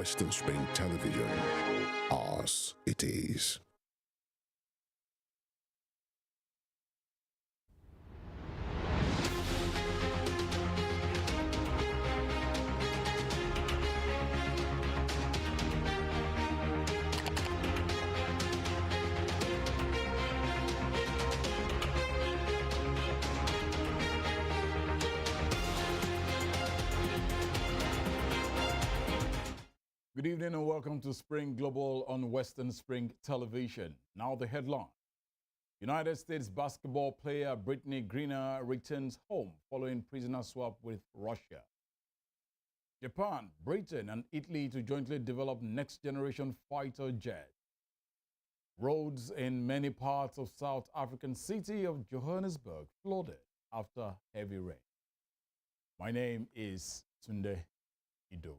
Western Spring Television. Ours it is. Good evening and welcome to Spring Global on Western Spring Television. Now the headline. United States basketball player Brittany Griner returns home following prisoner swap with Russia. Japan, Britain and Italy to jointly develop next-generation fighter jet. Roads in many parts of South African city of Johannesburg flooded after heavy rain. My name is Tunde Ido.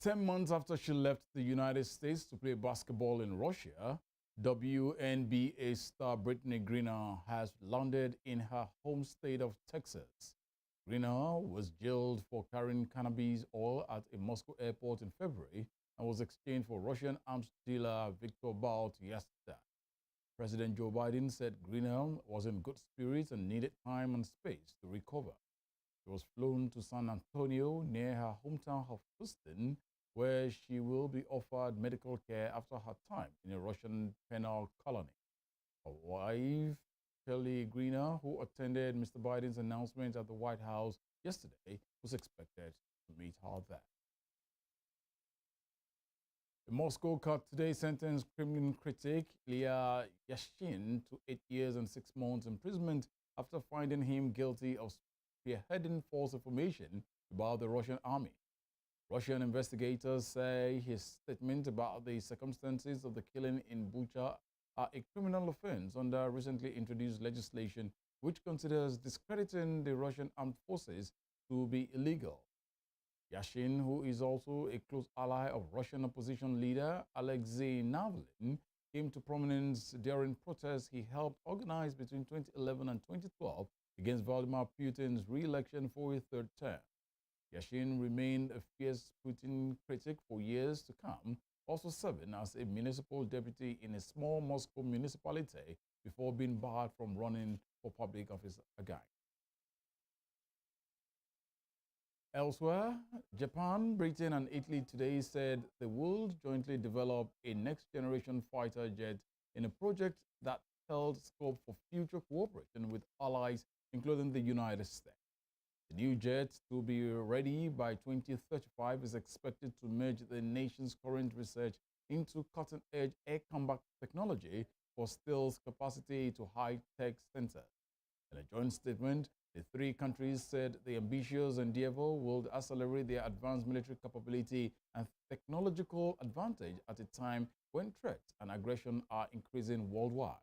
10 months after she left the United States to play basketball in Russia, WNBA star Brittany Griner has landed in her home state of Texas. Griner was jailed for carrying cannabis oil at a Moscow airport in February and was exchanged for Russian arms dealer Viktor Bout yesterday. President Joe Biden said Griner was in good spirits and needed time and space to recover. She was flown to San Antonio near her hometown of Houston, where she will be offered medical care after her time in a Russian penal colony. Her wife, Kelly Griner, who attended Mr. Biden's announcement at the White House yesterday, was expected to meet her there. The Moscow court today sentenced Kremlin critic Ilya Yashin to 8 years and 6 months imprisonment after finding him guilty of spearheading false information about the Russian army. Russian investigators say his statement about the circumstances of the killing in Bucha are a criminal offense under recently introduced legislation which considers discrediting the Russian armed forces to be illegal. Yashin, who is also a close ally of Russian opposition leader Alexei Navalny, came to prominence during protests he helped organize between 2011 and 2012 against Vladimir Putin's re-election for a third term. Yashin remained a fierce Putin critic for years to come, also serving as a municipal deputy in a small Moscow municipality before being barred from running for public office again. Elsewhere, Japan, Britain and Italy today said they will jointly develop a next-generation fighter jet in a project that held scope for future cooperation with allies, including the United States. The new jet, to be ready by 2035, is expected to merge the nation's current research into cutting-edge air combat technology for stealth capacity to high-tech centers. In a joint statement, the three countries said the ambitious endeavor will accelerate their advanced military capability and technological advantage at a time when threats and aggression are increasing worldwide.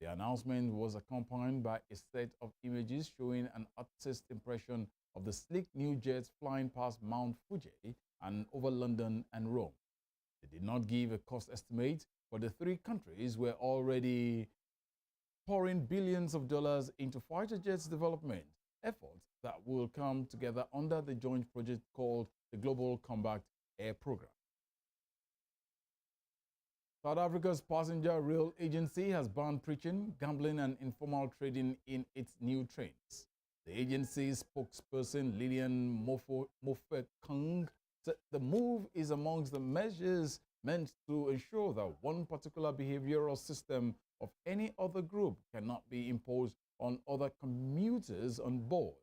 The announcement was accompanied by a set of images showing an artist's impression of the sleek new jets flying past Mount Fuji and over London and Rome. They did not give a cost estimate, but the three countries were already pouring billions of dollars into fighter jets development efforts that will come together under the joint project called the Global Combat Air Program. South Africa's passenger rail agency has banned preaching, gambling and informal trading in its new trains. The agency's spokesperson Lillian Mofokeng said the move is amongst the measures meant to ensure that one particular behavioral system of any other group cannot be imposed on other commuters on board.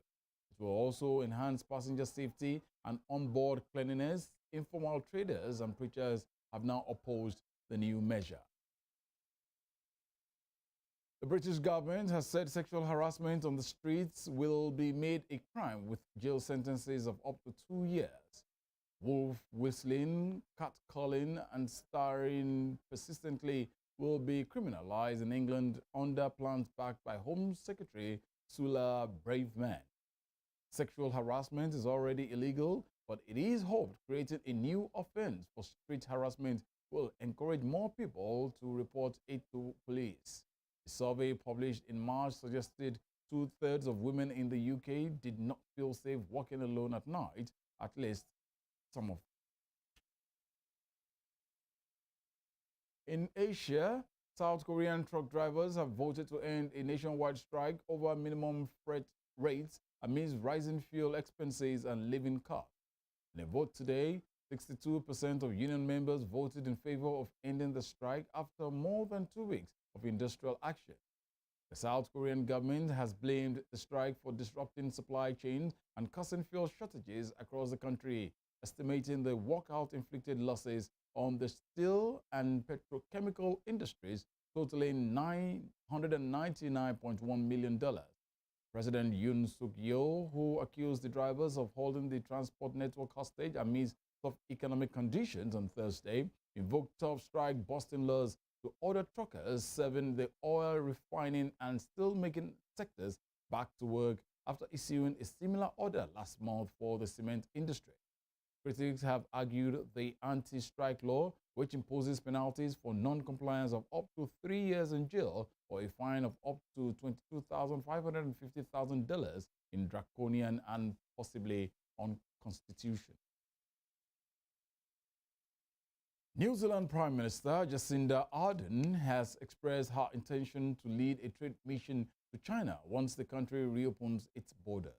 It will also enhance passenger safety and onboard cleanliness. Informal traders and preachers have now opposed the new measure. The British government has said sexual harassment on the streets will be made a crime with jail sentences of up to 2 years. Wolf whistling, catcalling, and starring persistently will be criminalized in England under plans backed by Home Secretary Suella Braverman. Sexual harassment is already illegal, but it is hoped creating a new offense for street harassment will encourage more people to report it to police. A survey published in March suggested 2/3 of women in the UK did not feel safe walking alone at night, at least some of. In Asia, South Korean truck drivers have voted to end a nationwide strike over minimum freight rates amidst rising fuel expenses and living costs. In a vote today, 62% of union members voted in favor of ending the strike after more than 2 weeks of industrial action. The South Korean government has blamed the strike for disrupting supply chains and causing fuel shortages across the country, estimating the walkout inflicted losses on the steel and petrochemical industries totaling $999.1 million. President Yoon Suk-yeol, who accused the drivers of holding the transport network hostage amidst tough economic conditions on Thursday, invoked tough strike-busting laws to order truckers serving the oil refining and steel-making sectors back to work after issuing a similar order last month for the cement industry. Critics have argued the anti-strike law, which imposes penalties for non-compliance of up to 3 years in jail or a fine of up to $22,550,000, in draconian and possibly unconstitutional. New Zealand Prime Minister Jacinda Ardern has expressed her intention to lead a trade mission to China once the country reopens its border.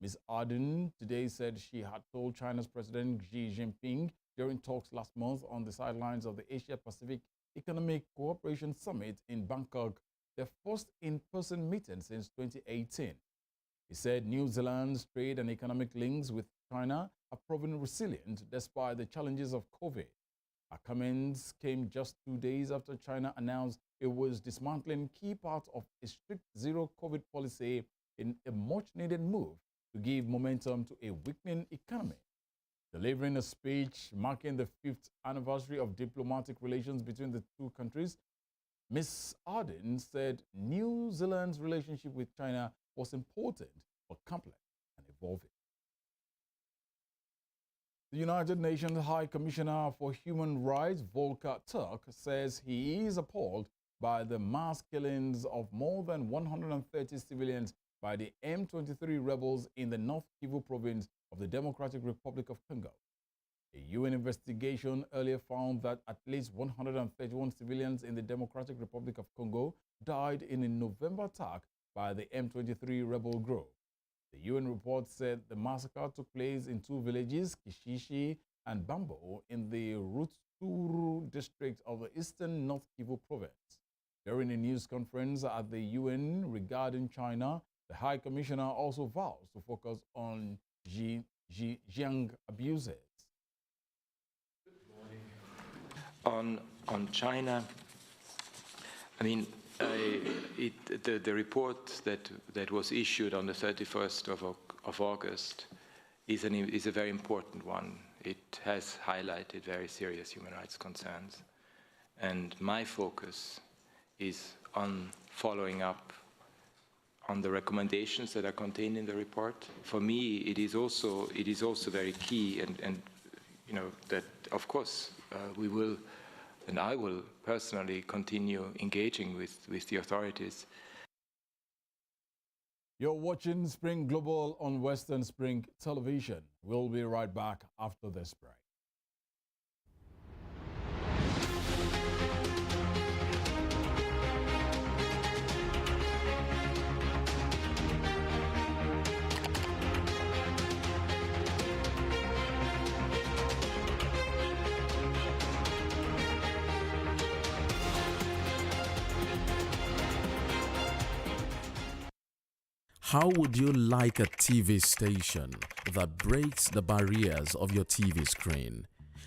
Ms. Ardern today said she had told China's President Xi Jinping during talks last month on the sidelines of the Asia-Pacific Economic Cooperation Summit in Bangkok, their first in-person meeting since 2018. He said New Zealand's trade and economic links with China have proven resilient despite the challenges of COVID. Our comments came just 2 days after China announced it was dismantling key parts of a strict zero-COVID policy in a much-needed move to give momentum to a weakening economy. Delivering a speech marking the 5th anniversary of diplomatic relations between the two countries, Ms. Ardern said New Zealand's relationship with China was important but complex and evolving. The United Nations High Commissioner for Human Rights, Volker Turk, says he is appalled by the mass killings of more than 130 civilians by the M23 rebels in the North Kivu province of the Democratic Republic of Congo. A UN investigation earlier found that at least 131 civilians in the Democratic Republic of Congo died in a November attack by the M23 rebel group. The UN report said the massacre took place in two villages, Kishishi and Bambo, in the Rutshuru district of the eastern North Kivu province. During a news conference at the UN regarding China, the High Commissioner also vows to focus on Xinjiang abuses. On China, I mean, the report that was issued on the 31st of August is a very important one. It has highlighted very serious human rights concerns, and my focus is on following up on the recommendations that are contained in the report. For me, it is also very key, and you know that of course we will, and I will personally continue engaging with the authorities. You're watching Spring Global on Western Spring Television. We'll be right back after this break. How would you like a TV station that breaks the barriers of your TV screen?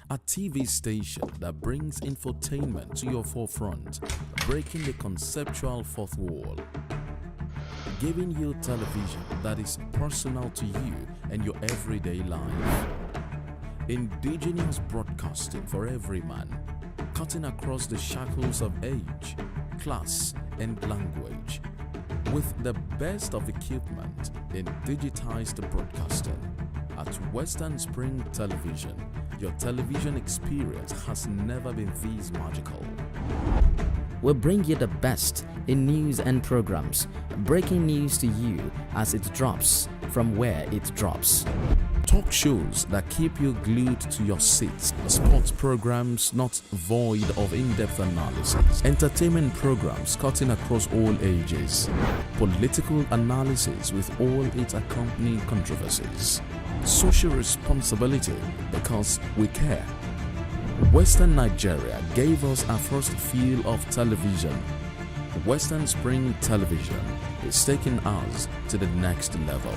A TV station that brings infotainment to your forefront, breaking the conceptual fourth wall. Giving you television that is personal to you and your everyday life. Indigenous broadcasting for every man, cutting across the shackles of age, class, and language. With the best of equipment in digitized broadcasting. At Western Spring Television, your television experience has never been this magical. We'll bring you the best in news and programs, breaking news to you as it drops from where it drops. talk shows that keep you glued to your seats, sports programs not void of in-depth analysis, entertainment programs cutting across all ages, political analysis with all its accompanying controversies, social responsibility because we care. Western Nigeria gave us our first feel of television. Western Spring Television is taking us to the next level.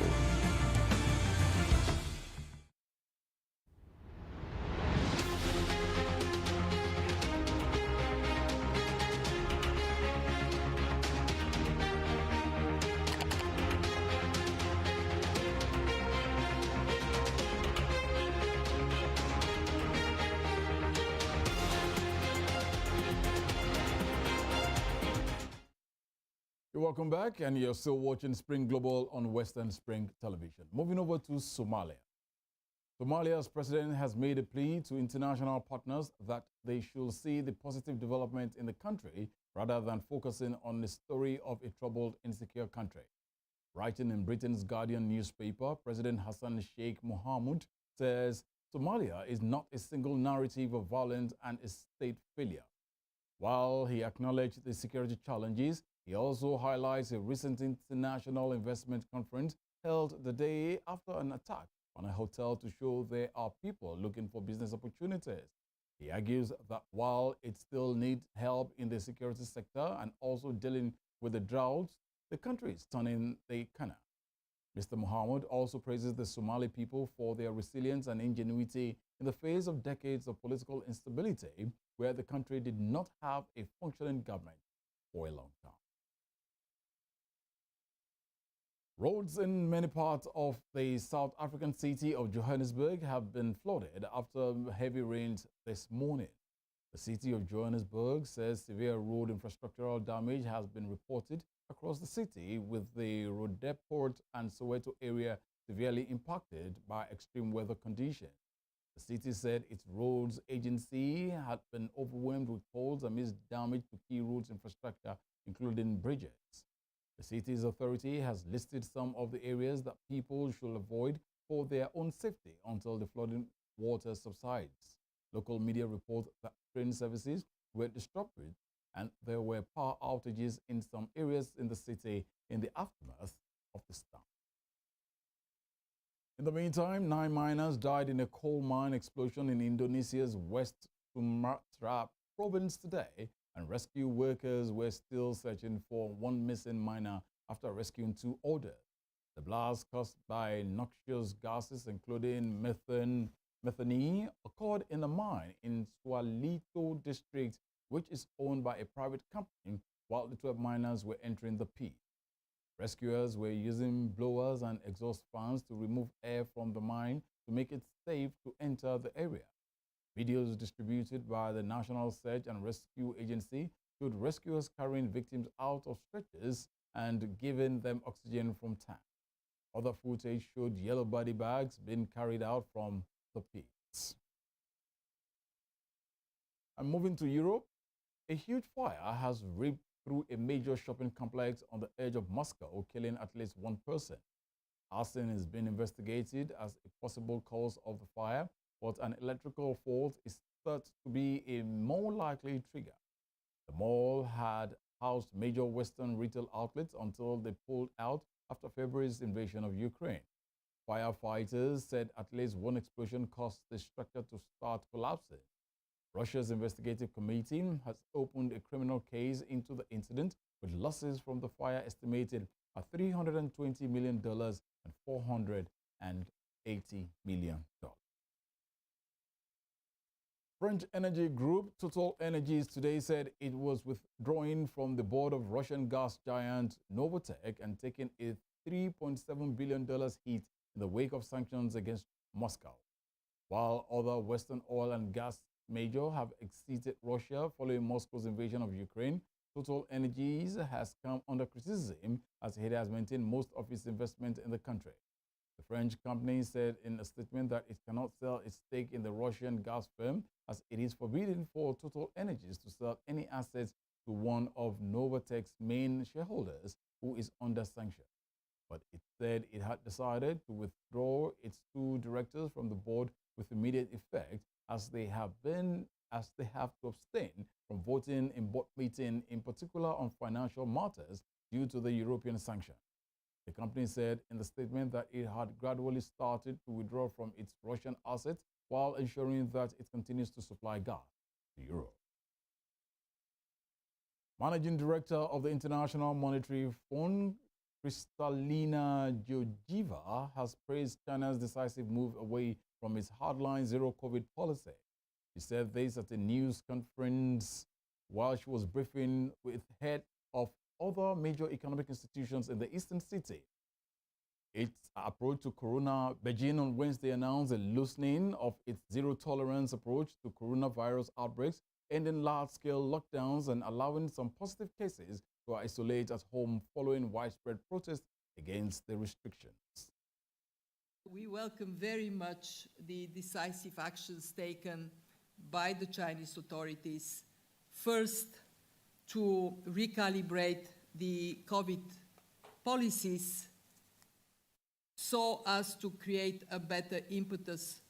Welcome back, and you're still watching Spring Global on Western Spring Television. Moving over to Somalia. Somalia's president has made a plea to international partners that they should see the positive development in the country rather than focusing on the story of a troubled, insecure country. Writing in Britain's Guardian newspaper, President Hassan Sheikh Mohamud says Somalia is not a single narrative of violence and a state failure. While he acknowledged the security challenges, he also highlights a recent international investment conference held the day after an attack on a hotel to show there are people looking for business opportunities. He argues that while it still needs help in the security sector and also dealing with the drought, the country is turning the corner. Mr. Mohammed also praises the Somali people for their resilience and ingenuity in the face of decades of political instability, where the country did not have a functioning government for a long time. Roads in many parts of the South African city of Johannesburg have been flooded after heavy rains this morning. The city of Johannesburg says severe road infrastructural damage has been reported across the city, with the Roodepoort and Soweto area severely impacted by extreme weather conditions. The city said its roads agency had been overwhelmed with calls amidst damage to key roads infrastructure, including bridges. The city's authority has listed some of the areas that people should avoid for their own safety until the flooding water subsides. Local media report that train services were disrupted and there were power outages in some areas in the city in the aftermath of the storm. In the meantime, 9 miners died in a coal mine explosion in Indonesia's West Sumatra province today, and rescue workers were still searching for one missing miner after rescuing 2 others. The blast caused by noxious gases, including methane, occurred in a mine in Swalito district, which is owned by a private company, while the 12 miners were entering the pit. Rescuers were using blowers and exhaust fans to remove air from the mine to make it safe to enter the area. Videos distributed by the National Search and Rescue Agency showed rescuers carrying victims out of stretchers and giving them oxygen from tanks. Other footage showed yellow body bags being carried out from the pits. And moving to Europe, a huge fire has ripped through a major shopping complex on the edge of Moscow, killing at least 1 person. Arson is being investigated as a possible cause of the fire, but an electrical fault is thought to be a more likely trigger. The mall had housed major Western retail outlets until they pulled out after February's invasion of Ukraine. Firefighters said at least 1 explosion caused the structure to start collapsing. Russia's investigative committee has opened a criminal case into the incident, with losses from the fire estimated at $320 million and $480 million. French energy group Total Energies today said it was withdrawing from the board of Russian gas giant Novatek and taking a $3.7 billion hit in the wake of sanctions against Moscow. While other Western oil and gas majors have exited Russia following Moscow's invasion of Ukraine, Total Energies has come under criticism as it has maintained most of its investment in the country. The French company said in a statement that it cannot sell its stake in the Russian gas firm, as it is forbidden for Total Energies to sell any assets to one of Novatek's main shareholders who is under sanction. But it said it had decided to withdraw its two directors from the board with immediate effect as they have to abstain from voting in board meeting, in particular on financial matters due to the European sanction. The company said in the statement that it had gradually started to withdraw from its Russian assets while ensuring that it continues to supply gas to Europe. Managing Director of the International Monetary Fund, Kristalina Georgieva, has praised China's decisive move away from its hardline zero-COVID policy. She said this at a news conference while she was briefing with head of other major economic institutions in the eastern city. Its approach to corona, Beijing on Wednesday announced a loosening of its zero-tolerance approach to coronavirus outbreaks, ending large-scale lockdowns and allowing some positive cases to isolate at home following widespread protests against the restrictions. We welcome very much the decisive actions taken by the Chinese authorities, first to recalibrate the COVID policies so as to create a better impetus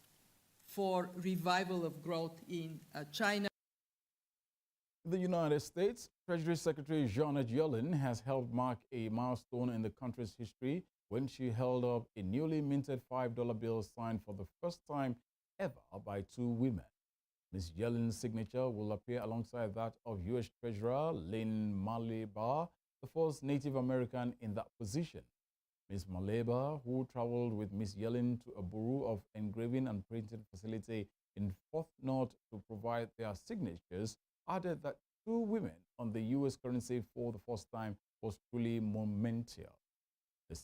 for revival of growth in China. In the United States, Treasury Secretary Janet Yellen has helped mark a milestone in the country's history when she held up a newly minted $5 bill signed for the first time ever by two women. Ms. Yellen's signature will appear alongside that of U.S. Treasurer Lynn Maleba, the first Native American in that position. Ms. Maleba, who traveled with Ms. Yellen to a Bureau of Engraving and Printing facility in Fort Knox to provide their signatures, added that two women on the U.S. currency for the first time was truly monumental. The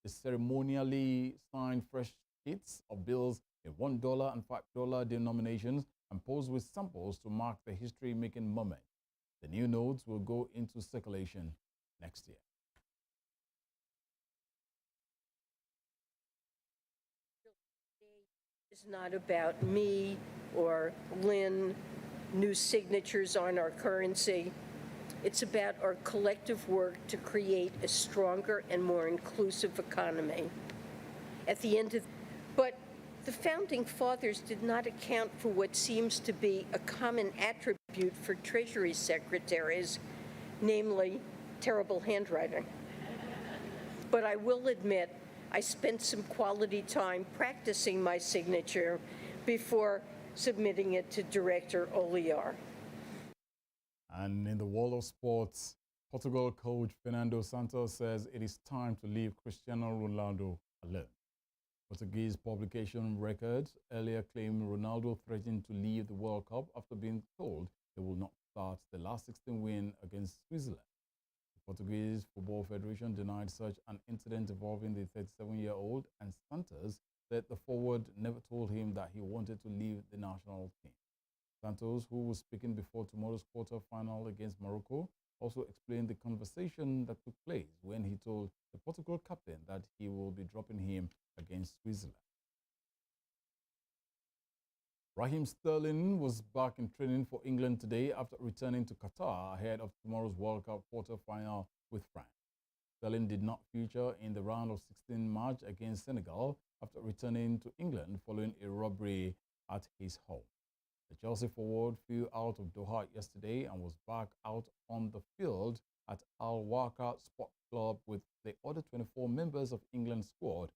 ceremonially signed fresh sheets of bills in $1 and $5 denominations and posed with samples to mark the history-making moment. The new notes will go into circulation next year. It's not about me or Lynn, new signatures on our currency. It's about our collective work to create a stronger and more inclusive economy. But the Founding Fathers did not account for what seems to be a common attribute for Treasury secretaries, namely terrible handwriting. But I will admit, I spent some quality time practicing my signature before submitting it to Director Oliar. And in the world of sports, Portugal coach Fernando Santos says it is time to leave Cristiano Ronaldo alone. Portuguese publication Records earlier claimed Ronaldo threatened to leave the World Cup after being told he will not start the last 16 win against Switzerland. The Portuguese Football Federation denied such an incident involving the 37-year-old, and Santos said the forward never told him that he wanted to leave the national team. Santos, who was speaking before tomorrow's quarter-final against Morocco, also explained the conversation that took place when he told the Portugal captain that he will be dropping him against Switzerland. Raheem Sterling was back in training for England today after returning to Qatar ahead of tomorrow's World Cup quarter-final with France. Sterling did not feature in the round of 16 match against Senegal after returning to England following a robbery at his home. The Chelsea forward flew out of Doha yesterday and was back out on the field at Al Waqar Sport Club with the other 24 members of England's squad.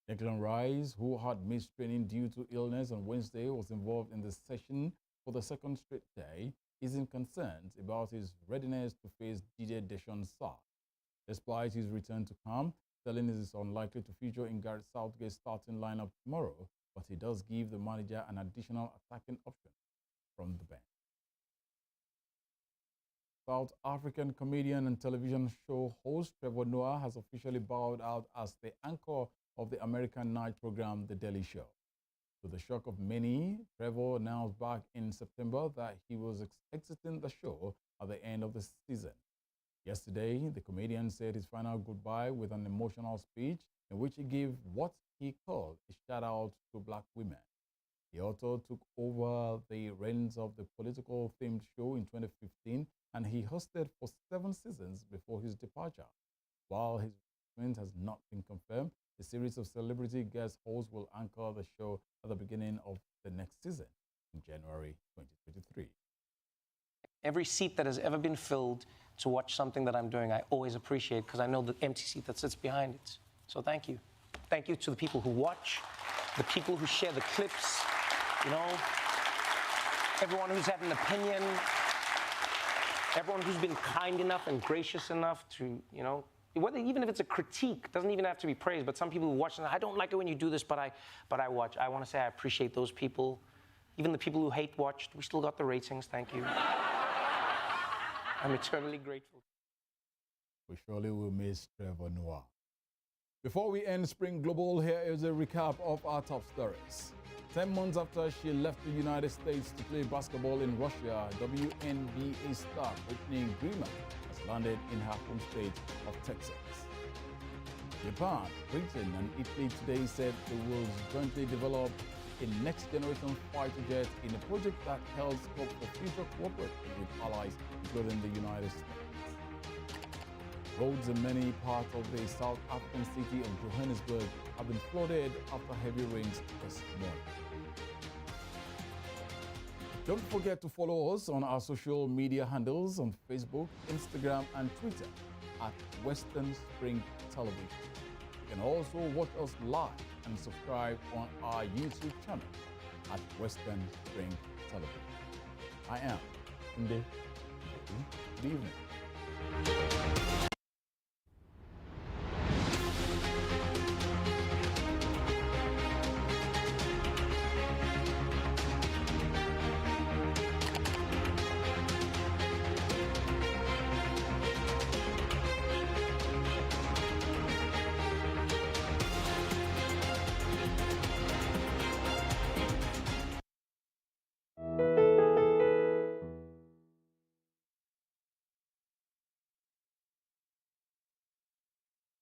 Declan Rice, who had missed training due to illness on Wednesday, was involved in the session for the second straight day, easing concerns about his readiness to face Didier Deschamps' side. Despite his return to camp, Sterling is unlikely to feature in Gareth Southgate's starting lineup tomorrow, but he does give the manager an additional attacking option from the bench. South African comedian and television show host Trevor Noah has officially bowed out as the anchor of the American night program The Daily Show. To the shock of many, Trevor announced back in September that he was exiting the show at the end of the season. Yesterday, the comedian said his final goodbye with an emotional speech in which he gave what he called a shout-out to Black women. The author took over the reins of the political-themed show in 2015, and he hosted for 7 seasons before his departure. While his announcement has not been confirmed. A series of celebrity guest hosts will anchor the show at the beginning of the next season in January 2023. Every seat that has ever been filled to watch something that I'm doing, I always appreciate because I know the empty seat that sits behind it. So thank you. Thank you to the people who watch, the people who share the clips, you know, everyone who's had an opinion, everyone who's been kind enough and gracious enough to, you know, whether even if it's a critique, doesn't even have to be praise, but some people who watch and I don't like it when you do this, but I watch. I want to say I appreciate those people. Even the people who hate watched, we still got the ratings, thank you. I'm eternally grateful. We surely will miss Trevor Noah. Before we end Spring Global, here is a recap of our top stories. 10 months after she left the United States to play basketball in Russia, WNBA star Brittney Griner has landed in her home state of Texas. Japan, Britain, and Italy today said they will jointly develop a next-generation fighter jet in a project that held scope for future cooperation with allies, including the United States. Roads in many parts of the South African city of Johannesburg have been flooded after heavy rains this morning. Don't forget to follow us on our social media handles on Facebook, Instagram, and Twitter at Western Spring Television. You can also watch us live and subscribe on our YouTube channel at Western Spring Television. I am Tunde. Good evening.